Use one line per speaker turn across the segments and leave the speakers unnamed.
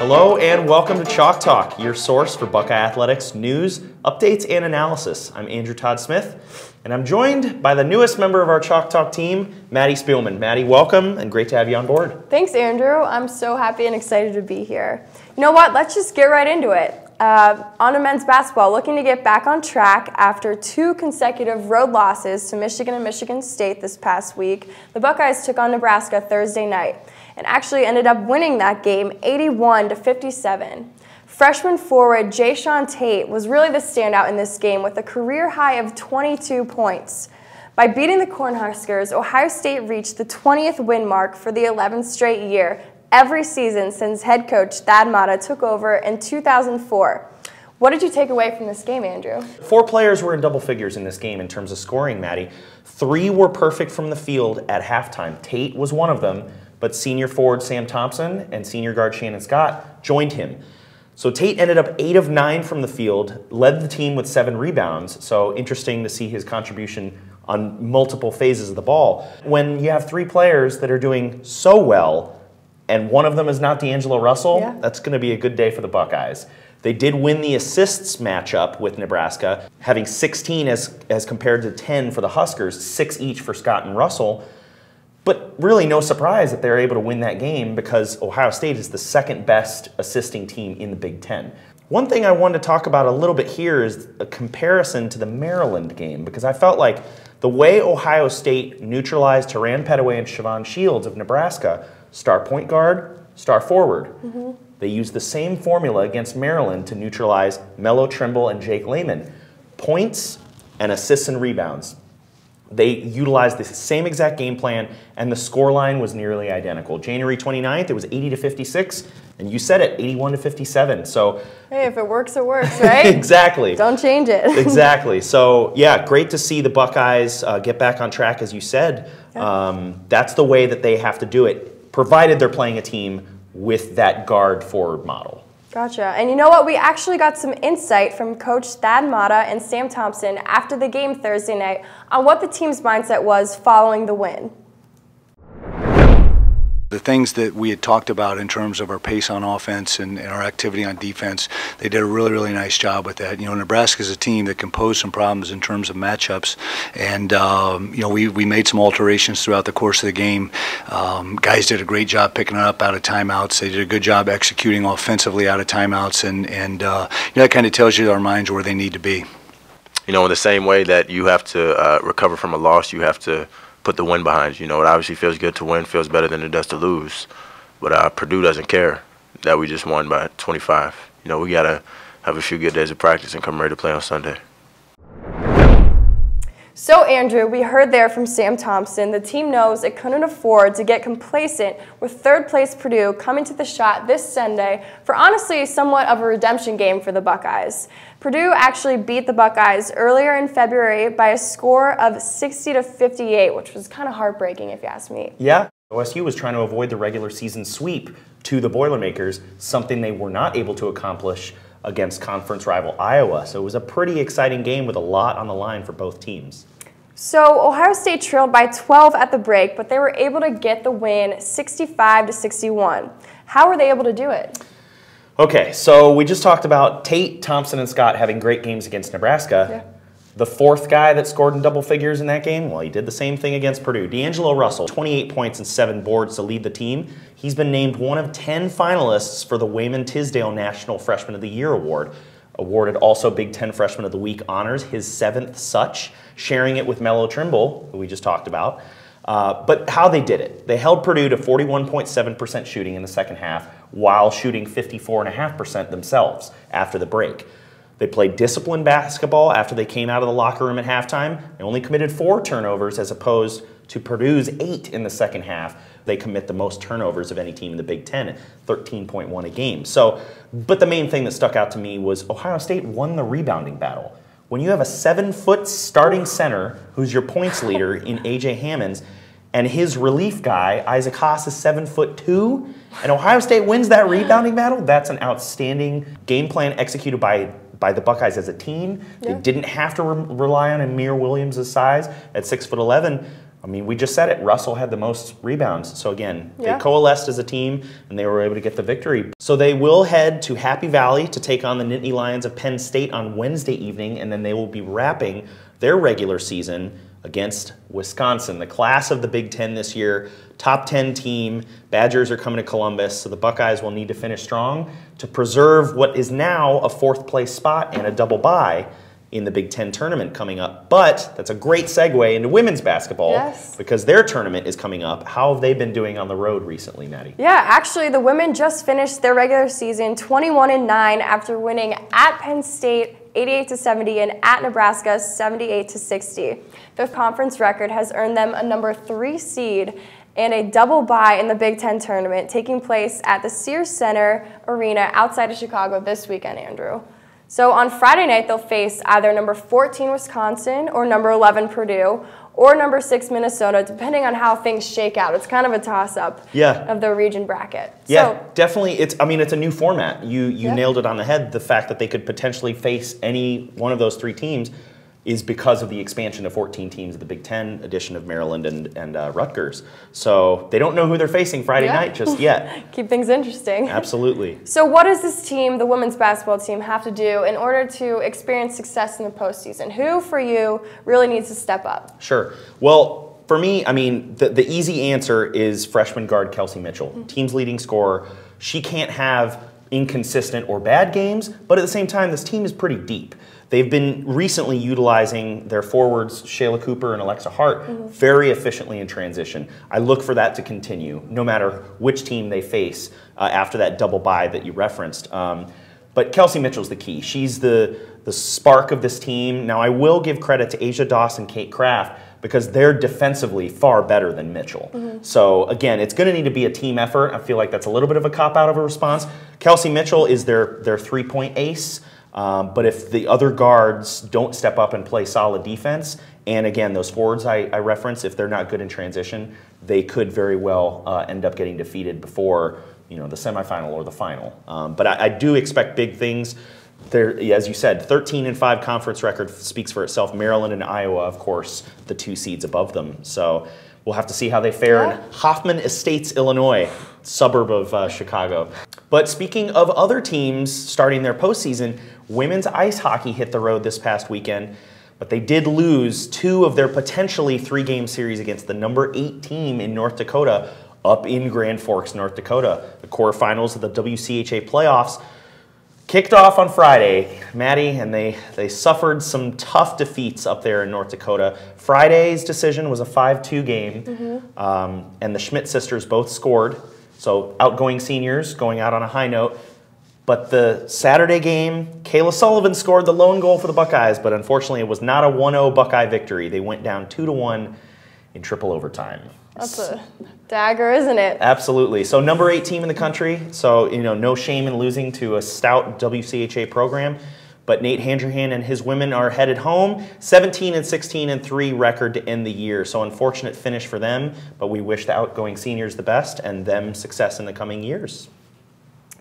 Hello and welcome to Chalk Talk, your source for Buckeye Athletics news, updates, and analysis. I'm Andrew Todd Smith, and I'm joined by the newest member of our Chalk Talk team, Maddie Spielman. Maddie, welcome, and great to have you on board.
Thanks, Andrew. I'm so happy and excited to be here. You know what? Let's just get right into it. On to men's basketball, looking to get back on track after 2 consecutive road losses to Michigan and Michigan State this past week. The Buckeyes took on Nebraska Thursday night and actually ended up winning that game 81-57. Freshman forward Jayshawn Tate was really the standout in this game with a career high of 22 points. By beating the Cornhuskers, Ohio State reached the 20th win mark for the 11th straight year, every season since head coach Thad Matta took over in 2004. What did you take away from this game, Andrew?
4 players were in double figures in this game in terms of scoring, Maddie. 3 were perfect from the field at halftime. Tate was one of them, but senior forward Sam Thompson and senior guard Shannon Scott joined him. So Tate ended up 8 of 9 from the field, led the team with 7 rebounds. So interesting to see his contribution on multiple phases of the ball. When you have 3 players that are doing so well, and one of them is not D'Angelo Russell, that's going to be a good day for the Buckeyes. They did win the assists matchup with Nebraska, having 16 as compared to 10 for the Huskers, 6 each for Scott and Russell. But really no surprise that they're able to win that game because Ohio State is the 2nd best assisting team in the Big Ten. One thing I wanted to talk about a little bit here is a comparison to the Maryland game, because I felt like the way Ohio State neutralized Teran Petaway and Siobhan Shields of Nebraska, star point guard, star forward. They used the same formula against Maryland to neutralize Melo Trimble and Jake Layman. Points and assists and rebounds. They utilized the same exact game plan, and the scoreline was nearly identical. January 29th, it was 80-56, and you said it, 81-57. So,
hey, if it works, right?
Exactly.
Don't change it.
Exactly. So, yeah, great to see the Buckeyes get back on track, as you said. That's the way that they have to do it, provided they're playing a team with that guard forward model.
Gotcha. And you know what? We actually got some insight from Coach Thad Matta and Sam Thompson after the game Thursday night on what the team's mindset was following the win.
The things that we had talked about in terms of our pace on offense and our activity on defense, they did a really, really nice job with that. You know, Nebraska's a team that can pose some problems in terms of matchups, and you know, we made some alterations throughout the course of the game. Guys did a great job picking it up out of timeouts. They did a good job executing offensively out of timeouts, and you know, that kind of tells you our minds where they need to be.
You know, in the same way that you have to recover from a loss, you have to put the win behind you. You know, it obviously feels good to win, feels better than it does to lose. But Purdue doesn't care that we just won by 25. You know, we got to have a few good days of practice and come ready to play on Sunday.
So, Andrew, we heard there from Sam Thompson, the team knows it couldn't afford to get complacent with 3rd place Purdue coming to the shot this Sunday for honestly somewhat of a redemption game for the Buckeyes. Purdue actually beat the Buckeyes earlier in February by a score of 60-58, which was kind of heartbreaking if you ask me.
Yeah, OSU was trying to avoid the regular season sweep to the Boilermakers, something they were not able to accomplish against conference rival Iowa. So it was a pretty exciting game with a lot on the line for both teams.
So Ohio State trailed by 12 at the break, but they were able to get the win 65-61. How were they able to do it?
Okay, so we just talked about Tate, Thompson, and Scott having great games against Nebraska. The 4th guy that scored in double figures in that game, well, he did the same thing against Purdue. D'Angelo Russell, 28 points and 7 boards to lead the team. He's been named one of 10 finalists for the Wayman Tisdale National Freshman of the Year Award. Awarded also Big Ten Freshman of the Week honors, his 7th such, sharing it with Melo Trimble, who we just talked about. But how they did it. They held Purdue to 41.7% shooting in the second half while shooting 54.5% themselves after the break. They played disciplined basketball after they came out of the locker room at halftime. They only committed 4 turnovers as opposed to Purdue's 8 in the second half. They commit the most turnovers of any team in the Big Ten, 13.1 a game. So, but the main thing that stuck out to me was Ohio State won the rebounding battle. When you have a 7-foot starting center who's your points leader in A.J. Hammonds, and his relief guy, Isaac Haas, is 7'2", and Ohio State wins that rebounding battle, that's an outstanding game plan executed by the Buckeyes as a team. They didn't have to rely on Amir Williams' size at 6'11". mean, we just said it. Russell had the most rebounds. So again,
Yeah.
they coalesced as a team, and they were able to get the victory. So they will head to Happy Valley to take on the Nittany Lions of Penn State on Wednesday evening, and then they will be wrapping their regular season against Wisconsin, the class of the Big Ten this year. Top 10 team. Badgers are coming to Columbus, so the Buckeyes will need to finish strong to preserve what is now a 4th place spot and a double bye in the Big Ten tournament coming up. But that's a great segue into women's basketball,
Yes.
because their tournament is coming up. How have they been doing on the road recently, Maddie?
Yeah, actually, the women just finished their regular season 21-9 after winning at Penn State 88-70 and at Nebraska 78-60. The conference record has earned them a number 3 seed and a double bye in the Big Ten tournament, taking place at the Sears Center Arena outside of Chicago this weekend, Andrew. So on Friday night, they'll face either number 14 Wisconsin or number 11 Purdue or number 6 Minnesota, depending on how things shake out. It's kind of a toss-up of the region bracket.
Yeah,
so,
definitely. It's a new format. You
Yeah.
nailed it on the head. The fact that they could potentially face any one of those 3 teams is because of the expansion of 14 teams of the Big Ten, addition of Maryland and Rutgers. So they don't know who they're facing Friday night just yet.
Keep things interesting.
Absolutely.
So what does this team, the women's basketball team, have to do in order to experience success in the postseason? Who, for you, really needs to step up?
Sure. Well, for me, I mean, the easy answer is freshman guard Kelsey Mitchell, team's leading scorer. She can't have inconsistent or bad games, but at the same time, this team is pretty deep. They've been recently utilizing their forwards, Shayla Cooper and Alexa Hart, very efficiently in transition. I look for that to continue, no matter which team they face after that double bye that you referenced. But Kelsey Mitchell's the key. She's the spark of this team. Now, I will give credit to Asia Doss and Kate Kraft because they're defensively far better than Mitchell. So, again, it's going to need to be a team effort. I feel like that's a little bit of a cop-out of a response. Kelsey Mitchell is their three-point ace. But if the other guards don't step up and play solid defense, and again, those forwards I referenced, if they're not good in transition, they could very well end up getting defeated before the semifinal or the final. But I do expect big things. There, as you said, 13-5 conference record speaks for itself. Maryland and Iowa, of course, the 2 seeds above them. So we'll have to see how they fare in Hoffman Estates, Illinois, suburb of Chicago. But speaking of other teams starting their postseason, women's ice hockey hit the road this past weekend, but they did lose 2 of their potentially 3-game series against the number 8 team in North Dakota up in Grand Forks, North Dakota. The quarterfinals of the WCHA playoffs kicked off on Friday, Maddie, and they suffered some tough defeats up there in North Dakota. Friday's decision was a 5-2 game, and the Schmidt sisters both scored. So outgoing seniors going out on a high note. But the Saturday game, Kayla Sullivan scored the lone goal for the Buckeyes, but unfortunately it was not a 1-0 Buckeye victory. They went down 2-1 in triple overtime.
That's a dagger, isn't it?
Absolutely. So number 8 team in the country. So, no shame in losing to a stout WCHA program. But Nate Handrahan and his women are headed home. 17-16-3 record to end the year. So unfortunate finish for them, but we wish the outgoing seniors the best and them success in the coming years.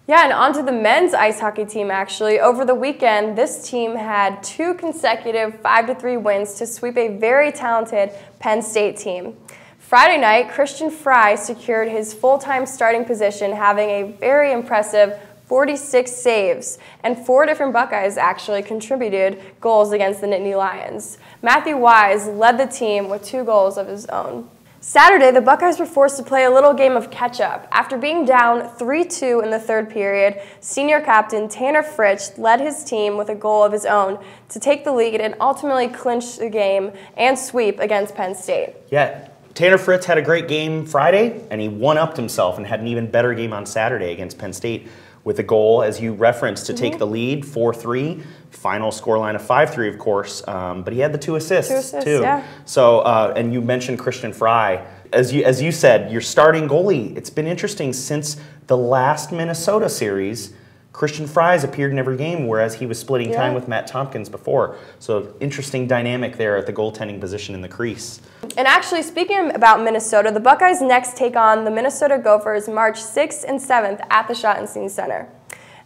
Yeah, and on to the men's ice hockey team, actually. Over the weekend, this team had 2 consecutive 5-3 wins to sweep a very talented Penn State team. Friday night, Christian Fry secured his full-time starting position, having a very impressive 46 saves, and 4 different Buckeyes actually contributed goals against the Nittany Lions. Matthew Wise led the team with 2 goals of his own. Saturday, the Buckeyes were forced to play a little game of catch-up. After being down 3-2 in the 3rd period, senior captain Tanner Fritsch led his team with a goal of his own to take the lead and ultimately clinch the game and sweep against Penn State.
Yeah, Tanner Fritsch had a great game Friday, and he one-upped himself and had an even better game on Saturday against Penn State with a goal, as you referenced, to take the lead, 4-3. Final scoreline of 5-3, of course, but he had the 2 assists, too.
Yeah.
So, and you mentioned Christian Fry. As you said, your starting goalie, it's been interesting since the last Minnesota series. Christian Fry's appeared in every game, whereas he was splitting time with Matt Tompkins before. So interesting dynamic there at the goaltending position in the crease.
And actually, speaking about Minnesota, the Buckeyes next take on the Minnesota Gophers March 6th and 7th at the Schottenstein Center.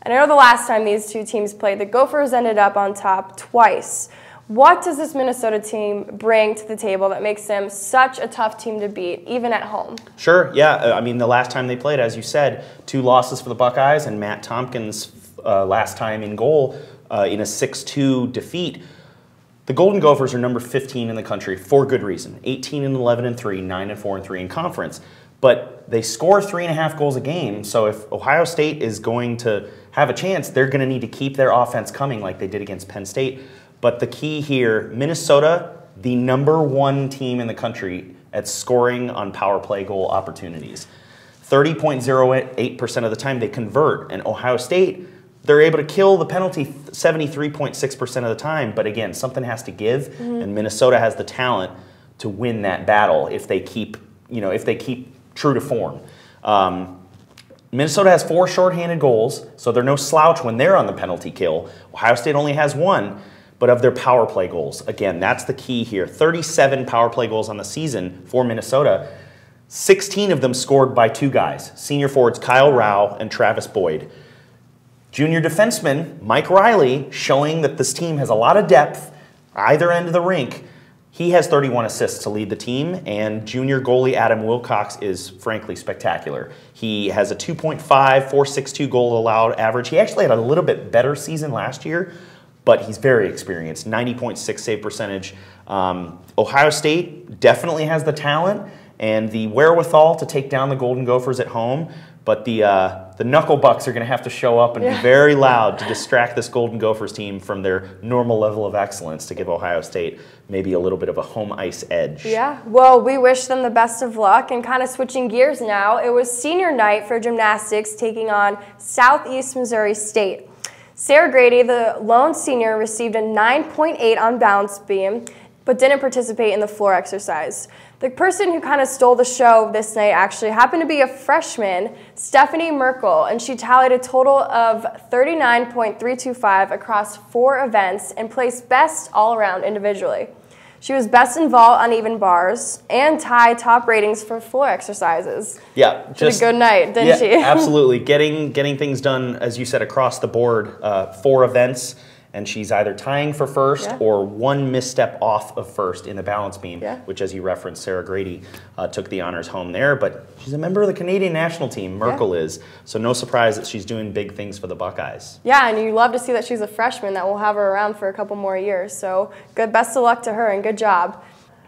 And I know the last time these 2 teams played, the Gophers ended up on top twice. What does this Minnesota team bring to the table that makes them such a tough team to beat, even at home?
Sure, yeah. I mean, the last time they played, as you said, 2 losses for the Buckeyes, and Matt Tompkins last time in goal in a 6-2 defeat. The Golden Gophers are number 15 in the country for good reason. 18-11-3, 9-4-3 in conference. But they score 3.5 goals a game, so if Ohio State is going to have a chance, they're going to need to keep their offense coming like they did against Penn State. But the key here, Minnesota, the number 1 team in the country at scoring on power play goal opportunities. 30.08% of the time they convert, and Ohio State, they're able to kill the penalty 73.6% of the time. But again, something has to give, and Minnesota has the talent to win that battle if they keep, true to form. Minnesota has 4 shorthanded goals, so they're no slouch when they're on the penalty kill. Ohio State only has 1, but of their power play goals, again, that's the key here. 37 power play goals on the season for Minnesota. 16 of them scored by 2 guys, senior forwards Kyle Rao and Travis Boyd. Junior defenseman Mike Riley, showing that this team has a lot of depth either end of the rink. He has 31 assists to lead the team, and junior goalie Adam Wilcox is frankly spectacular. He has a 2.5, 4.62 goal allowed average. He actually had a little bit better season last year, but he's very experienced, 90.6 save percentage. Ohio State definitely has the talent and the wherewithal to take down the Golden Gophers at home, but the Knucklebucks are going to have to show up and be very loud to distract this Golden Gophers team from their normal level of excellence to give Ohio State maybe a little bit of a home ice edge.
Yeah, well, we wish them the best of luck. And kind of switching gears now, it was senior night for gymnastics taking on Southeast Missouri State. Sarah Grady, the lone senior, received a 9.8 on balance beam, but didn't participate in the floor exercise. The person who kind of stole the show this night actually happened to be a freshman, Stephanie Merkel, and she tallied a total of 39.325 across 4 events and placed best all around individually. She was best in vault on even bars and tied top ratings for floor exercises.
Yeah,
just a good night, didn't she?
Absolutely. Getting things done, as you said, across the board, 4 events. And she's either tying for first or 1 misstep off of first in the balance beam, which, as you referenced, Sarah Grady took the honors home there. But she's a member of the Canadian national team, Merkel is, so no surprise that she's doing big things for the Buckeyes. Yeah,
and you love to see that she's a freshman, that we'll have her around for a couple more years. So best of luck to her and good job.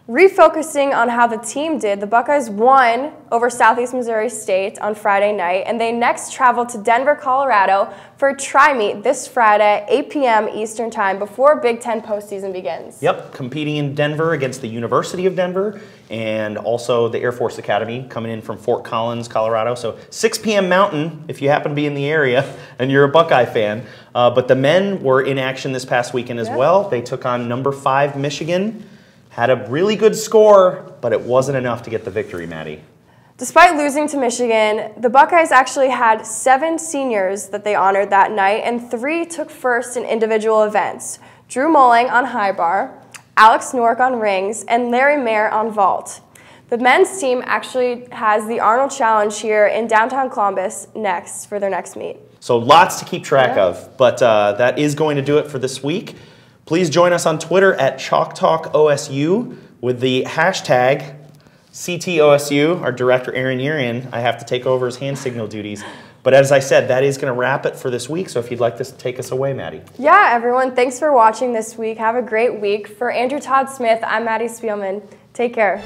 Refocusing on how the team did, the Buckeyes won over Southeast Missouri State on Friday night, and they next travel to Denver, Colorado for a tri-meet this Friday, 8 p.m. Eastern Time, before Big Ten postseason begins.
Yep, competing in Denver against the University of Denver and also the Air Force Academy coming in from Fort Collins, Colorado. So 6 p.m. Mountain if you happen to be in the area and you're a Buckeye fan. But the men were in action this past weekend as well. They took on number 5 Michigan. Had a really good score, but it wasn't enough to get the victory, Maddie.
Despite losing to Michigan, the Buckeyes actually had 7 seniors that they honored that night, and 3 took first in individual events. Drew Molling on high bar, Alex Nork on rings, and Larry Mayer on vault. The men's team actually has the Arnold Challenge here in downtown Columbus next for their next meet.
So lots to keep track of, but that is going to do it for this week. Please join us on Twitter at ChalkTalkOSU with the hashtag CTOSU. Our director, Aaron Urian, I have to take over his hand signal duties. But as I said, that is going to wrap it for this week. So if you'd like to take us away, Maddie.
Yeah, everyone, thanks for watching this week. Have a great week. For Andrew Todd Smith, I'm Maddie Spielman. Take care.